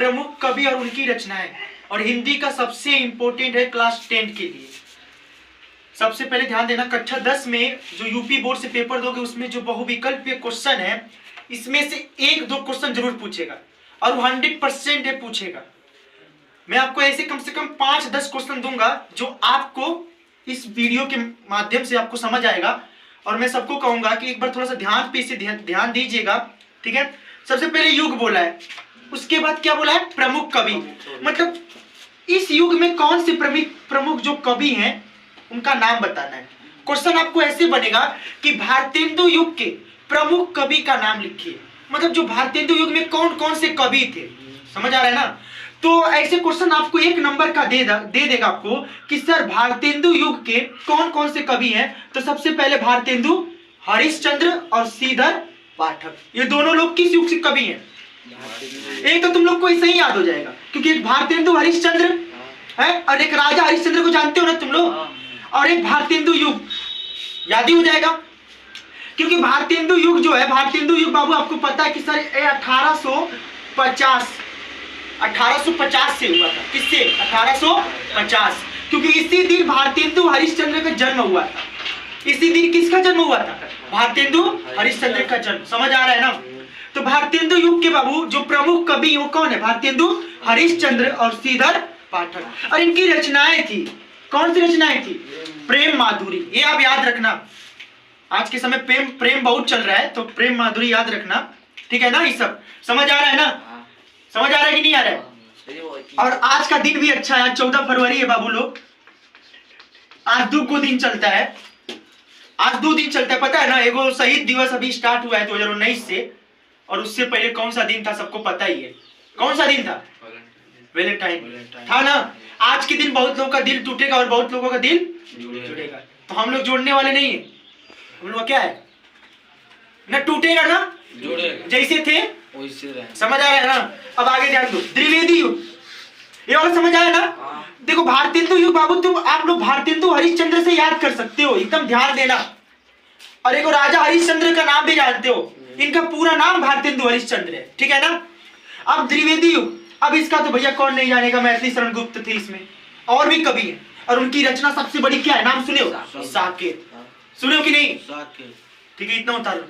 प्रमुख कवि और उनकी रचनाएं, और हिंदी का सबसे इंपॉर्टेंट है क्लास 10 के लिए। सबसे पहले ध्यान देना, कक्षा 10 में जो यूपी बोर्ड से पेपर दोगे उसमें जो बहुविकल्पीय क्वेश्चन है, इसमें से 1-2 क्वेश्चन जरूर पूछेगा और वो 100% है पूछेगा। मैं आपको ऐसे कम से कम 5-10 क्वेश्चन दूंगा जो आपको इस वीडियो के माध्यम से आपको समझ आएगा, और मैं सबको कहूंगा कि एक बार थोड़ा सा ध्यान पे इसे ध्यान दीजिएगा, ठीक है। सबसे पहले युग बोला है, उसके बाद क्या बोला है, प्रमुख कवि। मतलब इस युग में कौन से प्रमुख जो कवि हैं उनका नाम बताना है। क्वेश्चन आपको ऐसे बनेगा कि भारतेंदु युग के प्रमुख कवि का नाम लिखिए। मतलब जो भारतेंदु युग में कौन कौन से कवि थे, समझ आ रहा है ना। तो ऐसे क्वेश्चन आपको 1 नंबर का दे देगा आपको कि सर भारतेंदु युग के कौन कौन से कवि हैं। तो सबसे पहले भारतेंदु हरिश्चंद्र और श्रीधर पाठक, ये दोनों लोग किस युग से कवि हैं। एक तो तुम लोग को ऐसे ही याद हो जाएगा, क्योंकि एक भारतेंदु हरिश्चंद्र है और एक राजा हरिश्चंद्र को जानते हो ना तुम लोग, और एक भारतेंदु युग, याद ही हो जाएगा। क्योंकि भारतेंदु युग जो है, भारतेंदु युग बाबू आपको पता है कि सर 1850 से हुआ था। किससे? 1850, क्योंकि इसी दिन भारतेंदु हरिश्चंद्र का जन्म हुआ था। इसी दिन किसका जन्म हुआ था? भारतेंदु हरिश्चंद्र का जन्म। समझ आ रहा है ना। तो भारतेंदु युग के बाबू जो प्रमुख कवि वो कौन है? भारतेंदु हरिश्चंद्र और श्रीधर पाठक। और इनकी रचनाएं थी, कौन सी रचनाएं थी? प्रेम माधुरी, ये आप याद रखना। आज के समय प्रेम बहुत चल रहा है, तो प्रेम माधुरी याद रखना, ठीक है ना। ये सब समझ आ रहा है ना, समझ आ रहा है कि नहीं आ रहा है। और आज का दिन भी अच्छा है, 14 फरवरी है बाबू लोग। आज 2 दिन चलता है, आज 2 दिन चलता है, पता है ना। एगो शहीद दिवस अभी स्टार्ट हुआ है 2019 से, और उससे पहले कौन सा दिन था सबको पता ही है। कौन सा दिन था? वैलेंटाइन था ना। आज के दिन बहुत लोगों का दिल टूटेगा और बहुत लोगों का दिल जुड़ेगा। तो हम लोग जोड़ने वाले नहीं है, हम लोग क्या है ना, टूटेगा ना जुड़ेगा, जैसे थे वैसे रहे। समझ आ रहा है ना। अब आगे ध्यान दो, द्विवेदी युग, ये वाला समझ आया ना। देखो भारतेंदु युग बाबू, तुम आप लोग भारतेंदु हरिश्चंद्र से याद कर सकते हो, एकदम ध्यान देना। और एक राजा हरिश्चंद्र का नाम भी जानते हो, इनका पूरा नाम भारतेंदु हरिश्चंद्र है, ठीक है ना। अब द्विवेदी युग, अब इसका तो भैया कौन नहीं जानेगा, मैथिली शरण गुप्त थे इसमें, और भी कवि हैं। और उनकी रचना सबसे बड़ी क्या है, नाम सुने हो? साकेत। सुने हो कि नहीं? ठीक है, इतना उतारो।